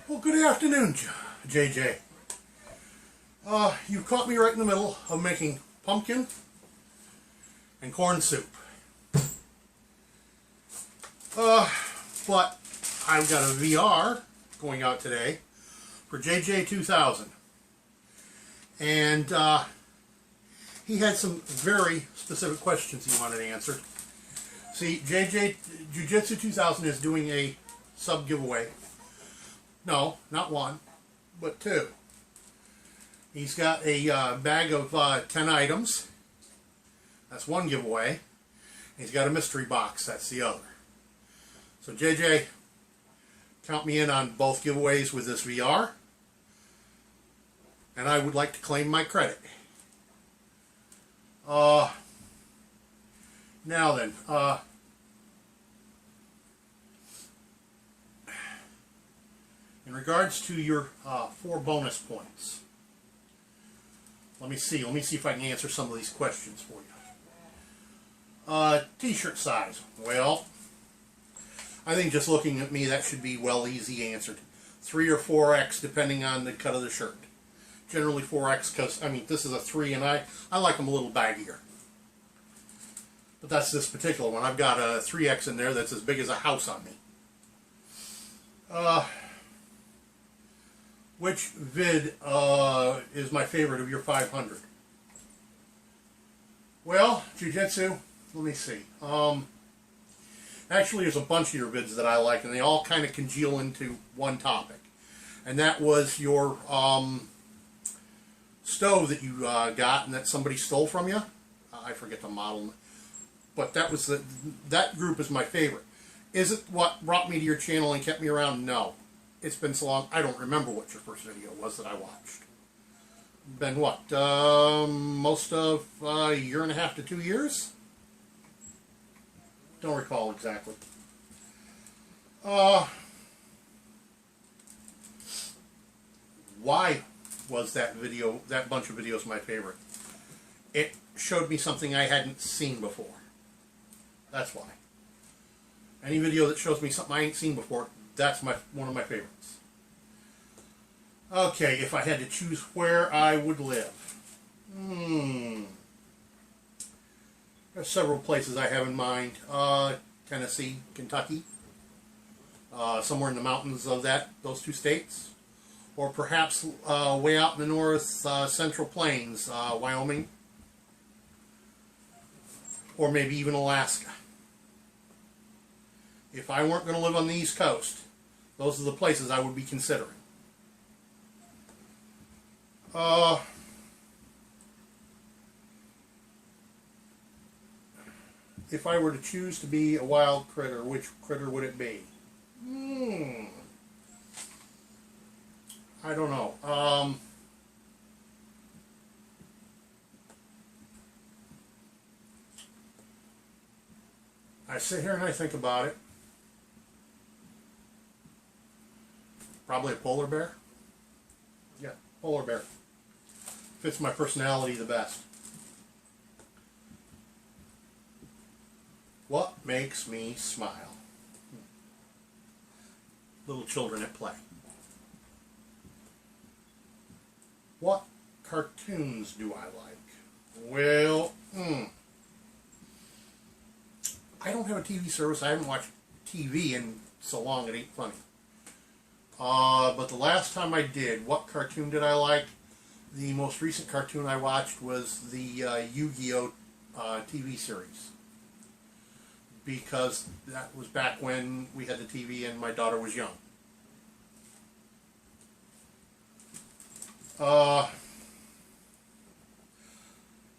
Well, good afternoon, JJ. You caught me right in the middle of making pumpkin and corn soup. But I've got a VR going out today for JJ2000. And he had some very specific questions he wanted answered. See, JJ jiujitsu2000 is doing a sub giveaway. No, not one, but two. He's got a bag of 10 items. That's one giveaway. He's got a mystery box. That's the other. So JJ, count me in on both giveaways with this VR. And I would like to claim my credit. Now then, in regards to your 4 bonus points, let me see if I can answer some of these questions for you. T-shirt size. Well, I think just looking at me, that should be easy answered. 3 or 4X, depending on the cut of the shirt. Generally 4X, because, this is a 3, and I like them a little baggier. But that's this particular one. I've got a 3X in there that's as big as a house on me. Which vid is my favorite of your 500? Well, Jiu-Jitsu, let me see. Actually, there's a bunch of your vids that I like, and they all kind of congeal into one topic. And that was your stove that you got and that somebody stole from you. I forget the model. But that was that group is my favorite. Is it what brought me to your channel and kept me around? No. It's been so long, I don't remember what your first video was that I watched. Been what? Most of a year and a half to 2 years? Don't recall exactly. Why was that bunch of videos my favorite? It showed me something I hadn't seen before. That's why. Any video that shows me something I ain't seen before, that's one of my favorites. Okay, if I had to choose where I would live. There's several places I have in mind. Tennessee, Kentucky. Somewhere in the mountains of those 2 states. Or perhaps way out in the north central plains, Wyoming. Or maybe even Alaska. If I weren't going to live on the East Coast, those are the places I would be considering. If I were to choose to be a wild critter, which critter would it be? I don't know. I sit here and I think about it. Probably a polar bear. Yeah, polar bear. Fits my personality the best. What makes me smile? Little children at play. What cartoons do I like? Well, I don't have a TV service. I haven't watched TV in so long it ain't funny. But the last time I did, what cartoon did I like? The most recent cartoon I watched was the Yu-Gi-Oh! TV series. Because that was back when we had the TV and my daughter was young.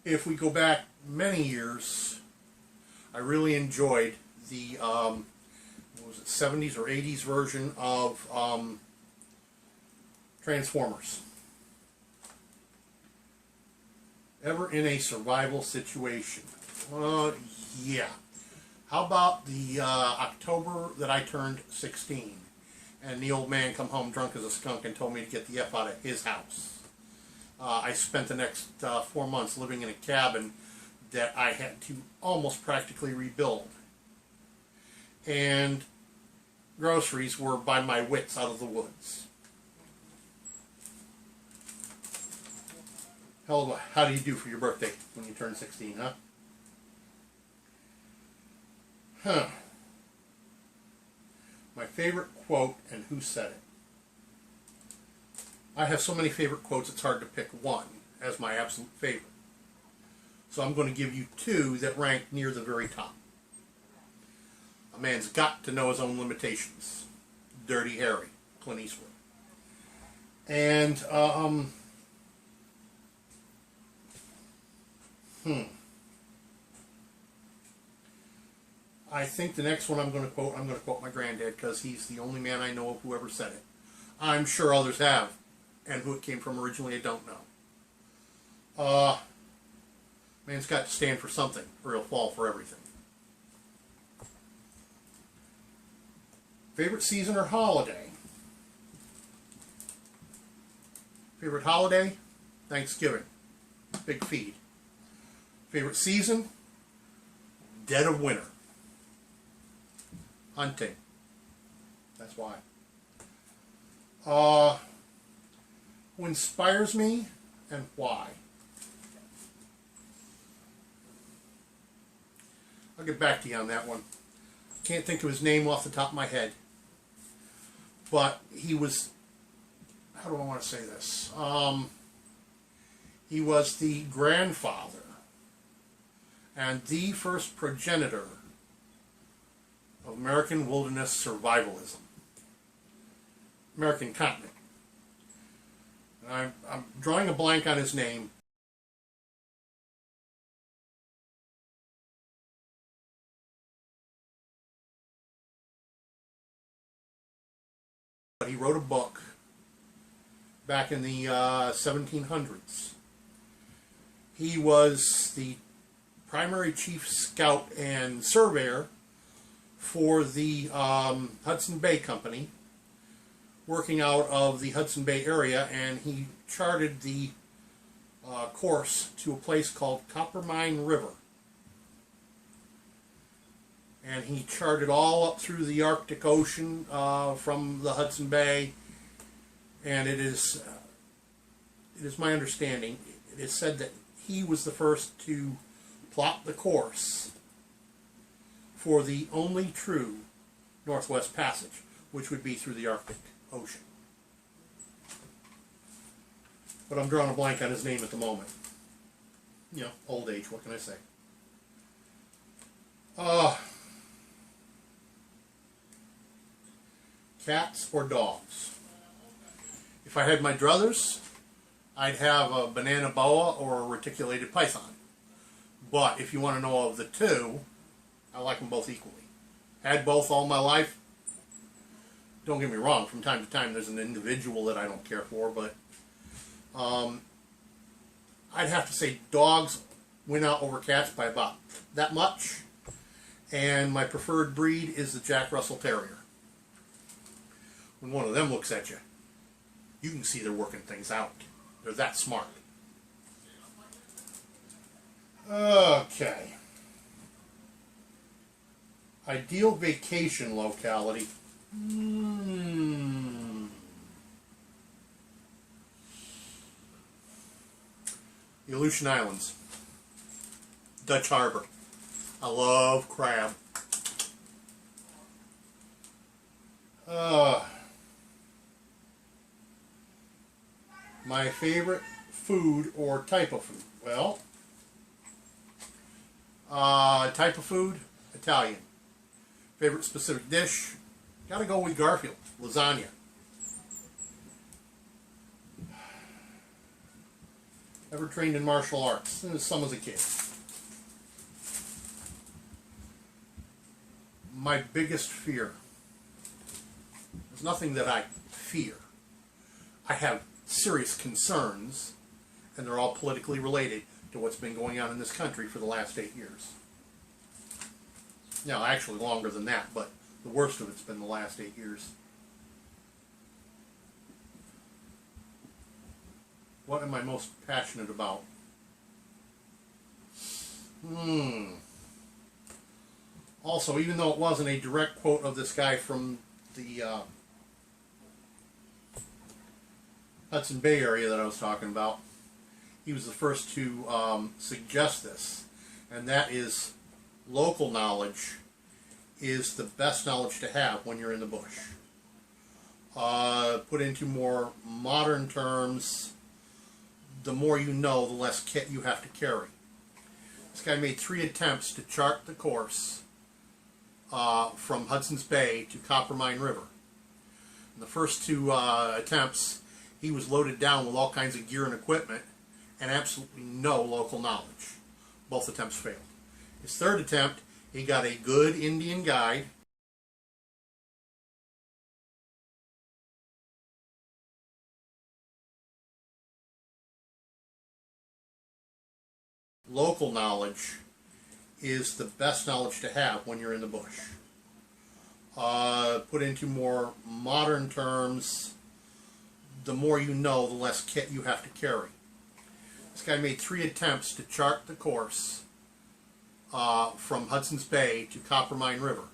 If we go back many years, I really enjoyed the what was it, 70s or 80s version of Transformers. Ever in a survival situation? Yeah. How about the October that I turned 16 and the old man come home drunk as a skunk and told me to get the F out of his house? I spent the next 4 months living in a cabin that I had to almost practically rebuild. And groceries were by my wits out of the woods. How do you do for your birthday when you turn 16, huh? Huh. My favorite quote and who said it. I have so many favorite quotes it's hard to pick one as my absolute favorite. So I'm going to give you two that rank near the very top. A man's got to know his own limitations. Dirty Harry, Clint Eastwood. And, I think the next one I'm going to quote my granddad, because he's the only man I know of who ever said it. I'm sure others have, and who it came from originally I don't know. Man's got to stand for something, or he'll fall for everything. Favorite season or holiday? Favorite holiday? Thanksgiving. Big feed. Favorite season? Dead of winter. Hunting. That's why. Who inspires me and why? I'll get back to you on that one. Can't think of his name off the top of my head. But he was, how do I want to say this? He was the grandfather and the first progenitor of American wilderness survivalism. American continent. I'm drawing a blank on his name. He wrote a book back in the 1700s. He was the primary chief scout and surveyor for the Hudson Bay Company, working out of the Hudson Bay area, and he charted the course to a place called Coppermine River. And he charted all up through the Arctic Ocean from the Hudson Bay, and it is my understanding, it is said that he was the first to plot the course for the only true Northwest Passage, which would be through the Arctic Ocean. But I'm drawing a blank on his name at the moment. You know, old age, what can I say? Cats or dogs? If I had my druthers, I'd have a banana boa or a reticulated python. But if you want to know of the two, I like them both equally. Had both all my life. Don't get me wrong, from time to time there's an individual that I don't care for, but I'd have to say dogs win out over cats by about that much. And my preferred breed is the Jack Russell Terrier. When one of them looks at you, you can see they're working things out. They're that smart. Okay. Ideal vacation locality. The Aleutian Islands. Dutch Harbor. I love crab. My favorite food or type of food? Well, type of food, Italian. Favorite specific dish? Gotta go with Garfield, lasagna. Ever trained in martial arts? Some as a kid. My biggest fear. There's nothing that I fear. I have serious concerns, and they're all politically related to what's been going on in this country for the last 8 years. Now, actually longer than that, but the worst of it's been the last 8 years. What am I most passionate about? Also, even though it wasn't a direct quote of this guy from the Hudson Bay area that I was talking about, he was the first to suggest this, and that is local knowledge is the best knowledge to have when you're in the bush. Put into more modern terms, the more you know, the less kit you have to carry. This guy made 3 attempts to chart the course from Hudson's Bay to Coppermine River. In the first 2 attempts, he was loaded down with all kinds of gear and equipment and absolutely no local knowledge. Both attempts failed. His 3rd attempt, he got a good Indian guide, local knowledge is the best knowledge to have when you're in the bush. Put into more modern terms, the more you know, the less kit you have to carry. This guy made 3 attempts to chart the course from Hudson's Bay to Coppermine River.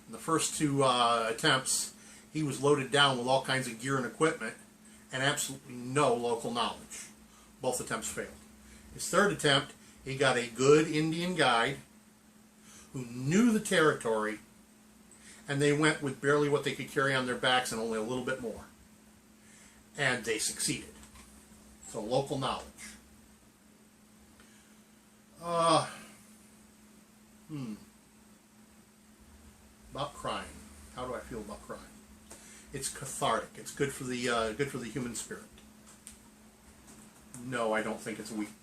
In the first 2 attempts, he was loaded down with all kinds of gear and equipment and absolutely no local knowledge. Both attempts failed. His 3rd attempt, he got a good Indian guide who knew the territory, and they went with barely what they could carry on their backs and only a little bit more. And they succeeded. So local knowledge. About crying. How do I feel about crying? It's cathartic. It's good for the human spirit. No, I don't think it's a weakness.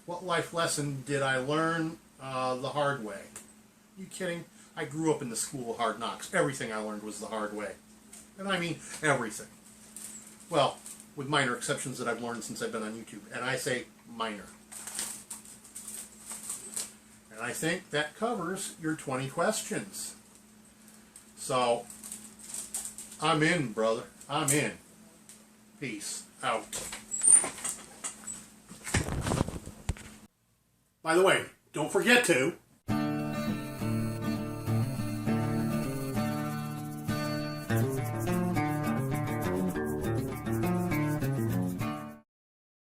What life lesson did I learn the hard way? Are you kidding? I grew up in the school of hard knocks. Everything I learned was the hard way. And I mean everything. Well, with minor exceptions that I've learned since I've been on YouTube. And I say minor. And I think that covers your 20 questions. So, I'm in, brother. I'm in. Peace out. By the way, don't forget to